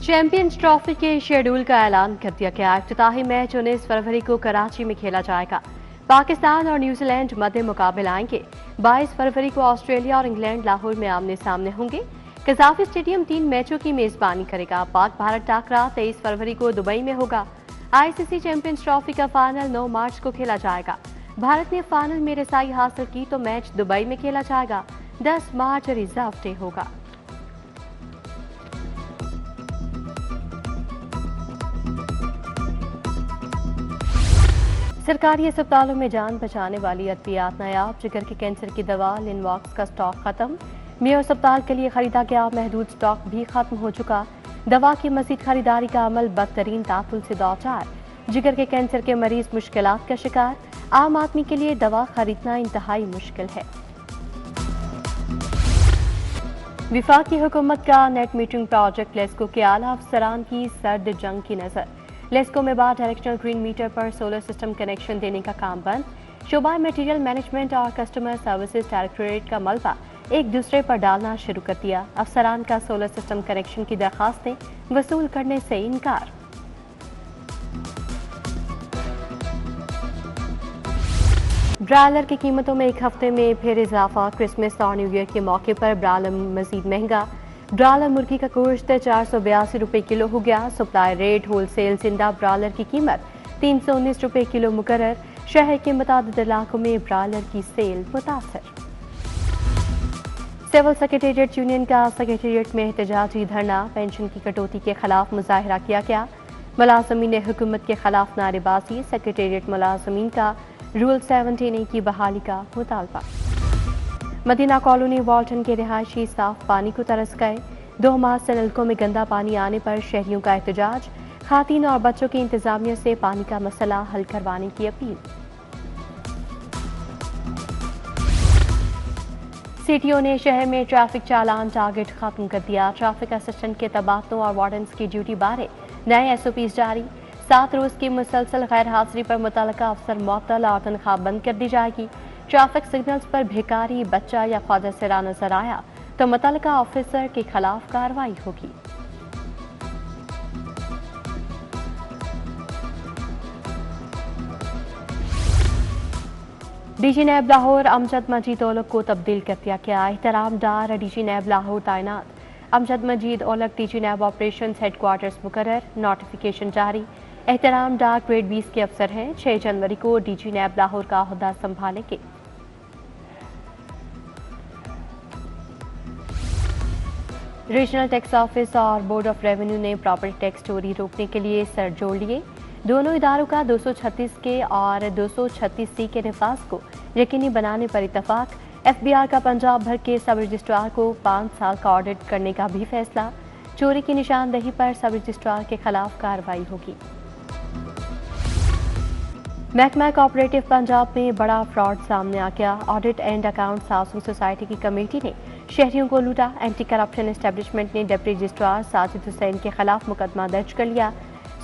Champions trophy के schedule का ऐलान कर दिया गया। इफ्तिताही मैच 19 फरवरी को कराची में खेला जाएगा। पाकिस्तान और न्यूजीलैंड मध्य मुकाबले आएंगे। 22 फरवरी को ऑस्ट्रेलिया और इंग्लैंड लाहौर में आमने सामने होंगे। कजाफी स्टेडियम 3 मैचों की मेजबानी करेगा। पाक भारत टाकरा 23 फरवरी को दुबई में होगा। आईसीसी चैंपियंस ट्रॉफी का फाइनल 9 मार्च को खेला जाएगा। भारत ने फाइनल में रसाई हासिल की तो मैच दुबई में खेला जाएगा। 10 मार्च रिजर्व डे होगा। सरकारी अस्पतालों में जान बचाने वाली अद्वियात नायाब। जिगर के कैंसर की दवा लिनवॉक्स का स्टॉक खत्म। मेयो अस्पताल के लिए खरीदा गया महदूद स्टॉक भी खत्म हो चुका। दवा की मजीद खरीदारी का अमल बदतरीन तातुल से दो चार। जिगर के कैंसर के मरीज मुश्किलात का शिकार। आम आदमी के लिए दवा खरीदना इंतहाई मुश्किल है। विफाकी हुकूमत का नेट मीटरिंग प्रोजेक्ट लेस्को के आला अफसरान की सर्द जंग की नजर। लेस्को में बाद डायरेक्शनल ग्रीन मीटर पर सोलर सिस्टम कनेक्शन देने का काम बंद। शोबा मटेरियल मैनेजमेंट और कस्टमर सर्विसेज डायरेक्टोरेट का मलबा एक दूसरे पर डालना शुरू कर दिया। अफसरान का सोलर सिस्टम कनेक्शन की दरखास्तें वसूल करने से इनकार। ब्रायलर की कीमतों में एक हफ्ते में फिर इजाफा। क्रिसमस और न्यू ईयर के मौके पर ब्रायलर मजीद महंगा। ब्रायलर मुर्गी का गोश्त 482 रुपये किलो हो गया। सप्लाई रेट होलसेल जिंदा ब्रायलर की कीमत 319 रुपये किलो मुकर्रर। शहर के मुताबिक इलाकों में ब्रायलर की सेल मुतासर। सिविल सेक्रेटेरिएट यूनियन का सेक्रेटेरिएट में एहतजाजी धरना। पेंशन की कटौती के खिलाफ मुजाहिरा किया गया। मुलाजमीन ने हुकूमत के खिलाफ नारेबाजी। सेक्रेटेरिएट मुलाजमीन का रूल 17A की बहाली का मुतालबा। मदीना कॉलोनी वाल्टन के रिहायशी साफ पानी को तरस गए। 2 माह से नलकों में गंदा पानी आने पर शहरियों का एहतजाज। खातीन और बच्चों की इंतजामिया से पानी का मसला हल करवाने की अपील। सीटीओ ने शहर में ट्रैफिक चालान टारगेट खत्म कर दिया। ट्रैफिक असिस्टेंट के तबादलों और वार्डन्स की ड्यूटी बारे नए एसओपीज जारी। 7 रोज की मुसलसल गैर हाजिरी पर मुतल्लिका अफसर मुअत्तल और तनख्वाह बंद कर दी जाएगी। ट्रैफिक सिग्नल्स पर भिखारी बच्चा या ख्वाजा सिरा नजर आया तो मुतल्लिका ऑफिसर के खिलाफ कार्रवाई होगी। डीजी नैब लाहौर अमजद मजीद ओलग को तब्दील कर दिया गया। एहतराम डार डीजी नैब लाहौर तैनात। अमजद मजीद ओलग डीजी नैब ऑपरेशंस हेडक्वार्टर्स मुकर्रर। नोटिफिकेशन जारी। एहतराम डार ग्रेड 20 के अफसर हैं। 6 जनवरी को डीजी नैब लाहौर का ओहदा संभालेंगे। रीजनल टैक्स ऑफिस और बोर्ड ऑफ रेवेन्यू ने प्रॉपर्टी टैक्स चोरी रोकने के लिए सर जोड़ लिए। दोनों इदारों का 236 के और 236C के निफाज को यकीनी बनाने पर इत्तफाक। एफबीआर का पंजाब भर के सब रजिस्ट्रार को 5 साल का ऑडिट करने का भी फैसला। चोरी की निशानदेही पर सब रजिस्ट्रार के खिलाफ कार्रवाई होगी। महकमा कोऑपरेटिव पंजाब में बड़ा फ्रॉड सामने आ गया। Audit and accounts housing society की कमेटी ने शहरियों को लूटा। एंटी करप्शन एस्टेब्लिशमेंट ने डिप्टी रजिस्ट्रार साजिद हुसैन के खिलाफ मुकदमा दर्ज कर लिया।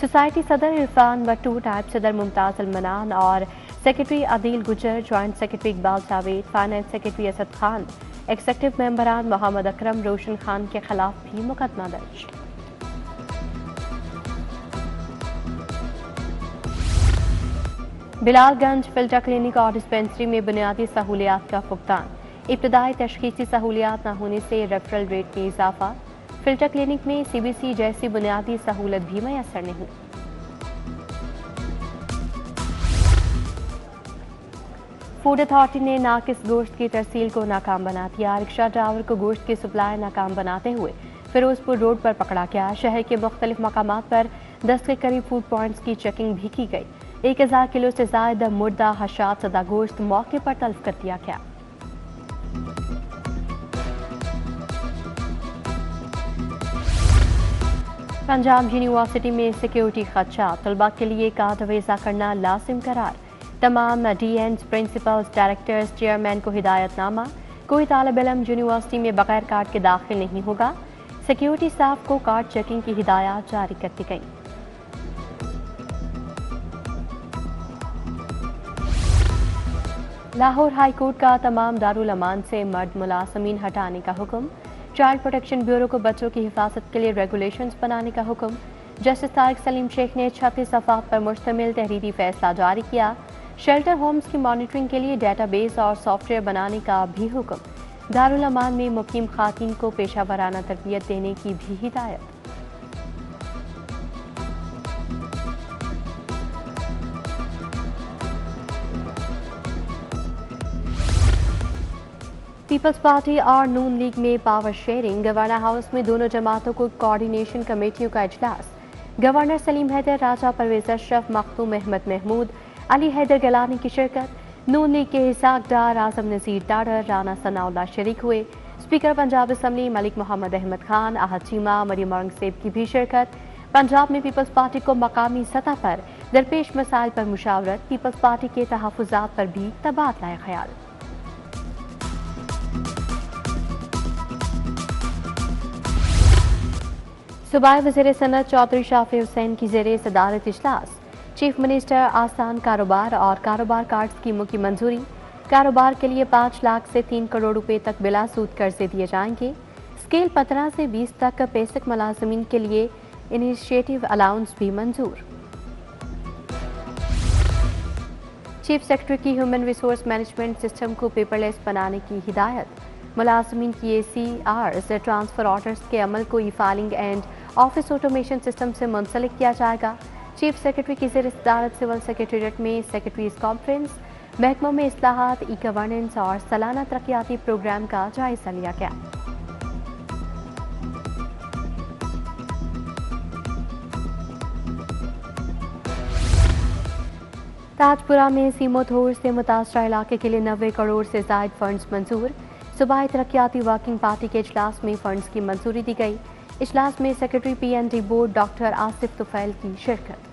सोसाइटी सदर इरफान वट्टू, नायब सदर मुमताज अल मनान और secretary Adeel Gujjar, joint secretary Iqbal Javed, finance secretary Asad Khan, executive मेंबरान मोहम्मद अकरम, रोशन खान के खिलाफ भी मुकदमा दर्ज। बिलालगंज फिल्टर क्लिनिक और डिस्पेंसरी में बुनियादी सहूलियात का फुकदान। इब्तदाई तशखीसी सहूलियात न होने से रेफरल रेट में इजाफा। फिल्टर क्लिनिक में सीबीसी जैसी बुनियादी सहूलत भी मैसर नहीं। फूड अथॉरिटी ने नाकिस गोश्त की तरसील को नाकाम बना दिया। रिक्शा ड्राइवर को गोश्त की सप्लाई नाकाम बनाते हुए फिरोजपुर रोड पर पकड़ा गया। शहर के मुख्तलिफ मकामात पर 10 के करीब फूड पॉइंट्स की चेकिंग भी की गई। 1000 किलो से ज्यादा मुर्दा हशात सदा गोश्त मौके पर तल्फ कर दिया गया। पंजाब यूनिवर्सिटी में सिक्योरिटी खदशा। तलबा के लिए कार्ड वीजा करना लाजिम करार। तमाम डीएन्स, प्रिंसिपल्स, डायरेक्टर्स, चेयरमैन को हिदायतनामा। कोई तालिब इल्म यूनिवर्सिटी में बगैर कार्ड के दाखिल नहीं होगा। सिक्योरिटी स्टाफ को कार्ड चेकिंग की हिदायत जारी कर दी गई। लाहौर हाई कोर्ट का तमाम दारुल अमान से मर्द मुलाजमीन हटाने का हुक्म। चाइल्ड प्रोटेक्शन ब्यूरो को बच्चों की हिफाजत के लिए रेगुलेशंस बनाने का हुक्म। जस्टिस तारिक सलीम शेख ने 36 सफ़ात पर मुश्तमिल तहरीरी फैसला जारी किया। शेल्टर होम्स की मॉनिटरिंग के लिए डेटाबेस और सॉफ्टवेयर बनाने का भी हुक्म। दारुल अमान में मुकीम खातून को पेशा वराना तरबियत देने की भी हिदायत। पीपल्स पार्टी और नून लीग में पावर शेयरिंग। गवर्नर हाउस में दोनों जमातों को कोऑर्डिनेशन कमेटियों का इजलास। गवर्नर सलीम हैदर, राजा परवेज अशरफ, मखदूम अहमद महमूद, अली हैदर गलानी की शिरकत। नून लीग के हिसाकदार आजम नजीर डाडर, राना सनाउल्लाह शरीक हुए। स्पीकर पंजाब असम्बली मलिक मोहम्मद अहमद खान, आहद चीमा, मरियम औरंगजेब की भी शिरकत। पंजाब में पीपल्स पार्टी को मकामी सतह पर दरपेश मसाइल पर मुशावरत। पीपल्स पार्टी के तहफ़्फ़ुज़ात पर भी तबादला ख्याल। सूबाई वज़ीर सनत चौधरी शाफी हुसैन की ज़ेरे सदारत इजलास। चीफ मिनिस्टर आसान कारोबार और कारोबार कार्ड स्कीमों की मंजूरी। कारोबार के लिए 5 लाख से 3 करोड़ रुपए तक बिला सूद कर्जे दिए जाएंगे। स्केल 15 से 20 तक बेसिक मुलाजमीन के लिए इनिशिएटिव अलाउंस भी मंजूर। चीफ सेक्रेटरी की ह्यूमन रिसोर्स मैनेजमेंट सिस्टम को पेपरलेस बनाने की हिदायत। मुलाजमीन की ACRs ट्रांसफर ऑर्डर्स के अमल को ई filing and office automation system से मुंसलिक किया जाएगा। चीफ सेक्रेटरी की ज़ेर सदारत सिविल सेक्रेटेरिएट में सेक्रेटरीज कॉन्फ्रेंस, महकमों में इस्लाहात, ई गवर्नेंस और सालाना तरक्याती प्रोग्राम का जायजा लिया गया। ताजपुरा में सीमोथोर से मुतासरा इलाके के लिए 90 करोड़ से जायद फंड्स मंजूर। सूबाई तरक्याती वर्किंग पार्टी के इजलास में फंड्स की मंजूरी दी गई। इजलास में secretary PND board doctor Asif Tufail की शिरकत।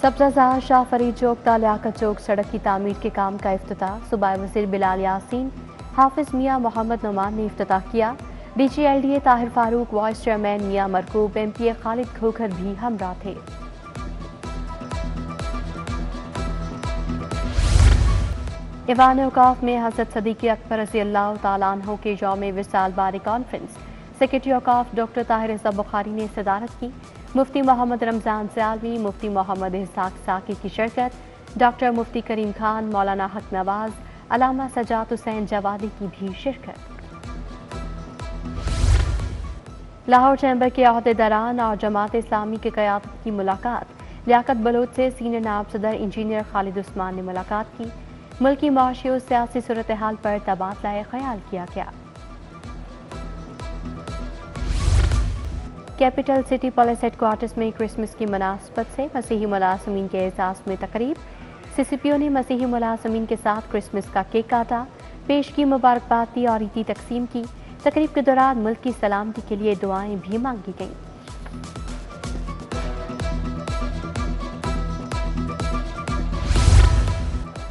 सब्जाजार शाह फरीद चौक ता लियाकत चौक सड़क की तामीर के काम का इफ्तिताह। सूबाई वज़ीर बिलाल यासीन, हाफिज मियां मोहम्मद नोमान ने इफ्तिताह किया। DG LDA Tahir Farooq, vice chairman Mian Marghoob, MPA Khalid Khokhar भी हमरा थे। ईवान औकाफ में हज़रत सदीक़ अकबर रज़ी अल्लाह तआला अन्हु के यौम विसाल बारी कॉन्फ्रेंस। सेक्रेटरी औकाफ डॉक्टर ताहिर रज़ा बुखारी ने सदारत की। मुफ्ती मोहम्मद रमज़ान सियालवी, मुफ्ती मोहम्मद इसहाक साकी की शिरकत। डॉक्टर मुफ्ती करीम खान, मौलाना हक नवाज, अलामा सजाद हुसैन जवादी की भी शिरकत। लाहौर चैम्बर के अहदेदारान और जमात इस्लामी के क़यादत की मुलाकात। लियाकत बलोच से सीनियर नायब सदर इंजीनियर खालिद उस्मान ने मुलाकात की। मुल्की माशी और सियासी सूरत हाल पर तबादला ख्याल किया गया। कैपिटल सिटी पुलिस हेडक्वार्टर्स में क्रिसमस की मुनासबत से मसीही मुलाजमीन के एजाज में तकरीब। CCPO ने मसीही मुलाजमीन के साथ क्रिसमस का केक काटा, पेश की मुबारकबाद दी और ईदी तकसीम की। तकरीब के दौरान मुल्क की सलामती के लिए दुआएं भी मांगी गईं।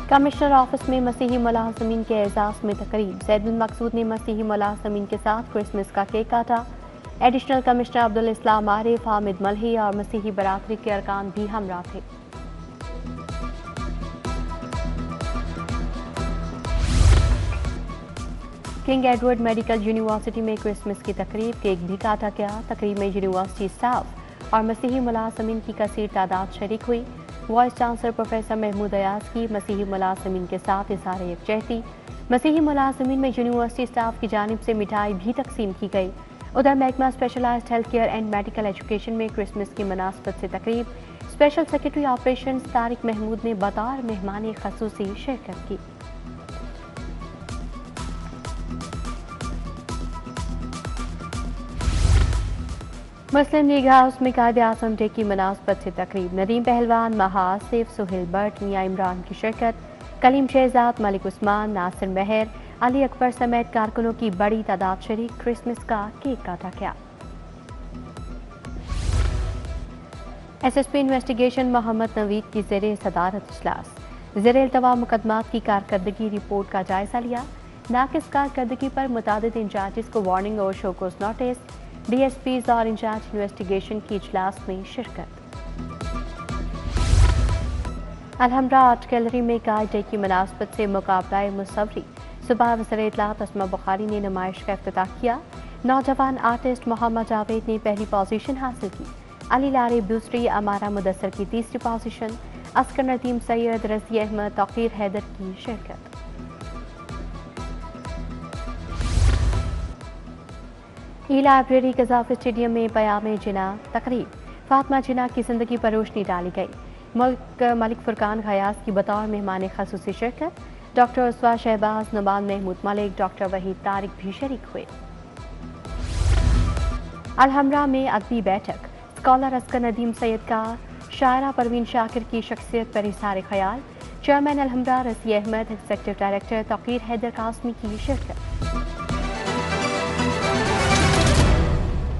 कमिश्नर ऑफिस में मसीही मुलाजमीन के एजाज में तकरीब। सैयद बिन मकसूद ने मसीही मुलाजमीन के साथ क्रिसमस का केक काटा। एडिशनल कमिश्नर अब्दुल इस्लाम आरिफ, हामिद मलही और मसीही बरादरी के अरकान भी हमरा थे। किंग एडवर्ड मेडिकल यूनिवर्सिटी में क्रिसमस की तकरीब। केक भी काटा गया। तकरीब में यूनिवर्सिटी स्टाफ और मसीही मुलाजमीन की कसीर तादाद शरीक हुई। Vice chancellor professor Mahmood Ayaz की मसीही मुलाजमीन के साथ इज़हार यकजहती। मसीही मुलाजमीन में यूनिवर्सिटी स्टाफ की जानिब से मिठाई भी तकसीम की गई। उधर महकमा specialised health care and medical education में क्रिसमस की मुनासबत से तकरीब। Special secretary operation Tariq Mahmood ने बतौर मेहमान खसूसी शिरकत की। मुस्लिम लीग हाउस में कायदे आज़म डे की मुनासबत से तकरीब। नदीम पहलवान, महा आसिफ, सुहेल भट्ट, मियां इमरान की शिरकत। कलीम शहजाद, मलिक उस्मान, नासिर मेहर, अली अकबर समेत कारकुनों की बड़ी तादाद शरीक। क्रिसमस का केक काटा गया। SSP इन्वेस्टिगेशन मोहम्मद नवीद की ज़ेरे सदारत इजलास। ज़ेरे इल्तवा मुकदमात की कारकर्दगी रिपोर्ट का जायजा लिया। नाकिस कारकर्दगी पर मुतादिद इंचार्जिस को वार्निंग और शोकोस नोटिस। DSPs और इंचार्ज इन्वेस्टिगेशन की इजलास में शिरकत। अलहमरा आर्ट गैलरी में गाइड डे की मुनासबत से मुकाबला मुसव्वरी। सुबह वज़ीर इत्तलाआत अस्मा बुखारी ने नुमाइश का इफ्तिताह किया। नौजवान आर्टिस्ट मोहम्मद जावेद ने पहली पोजीशन हासिल की। अली लारिब दूसरी, अमारा मुदस्सर की तीसरी पोजीशन। अस्कर नदीम सैयद, रज़ी अहमद, तौकीर हैदर की शिरकत। ई लाइब्रेरी कज़ाफ स्टेडियम में पयाम जिना तकरीब। फातिमा जिना की जिंदगी पर रोशनी डाली गई। मलिक फुरकान गयास की बतौर मेहमान खसूसी शिरकत। डॉक्टर उसवा शहबाज, नुमान महमूद मलिक, डॉक्टर वहीद तारिक भी शरीक हुए। अलहमरा में अदबी बैठक। स्कॉलर अस्कर नदीम सैयद का शायरा परवीन शाकिर की शख्सियत पर इज़हार ख्याल। चेयरमैन अलहमरा रज़ी अहमद, एग्जीक्यूटिव डायरेक्टर तौकीर हैदर कासमी की शिरकत।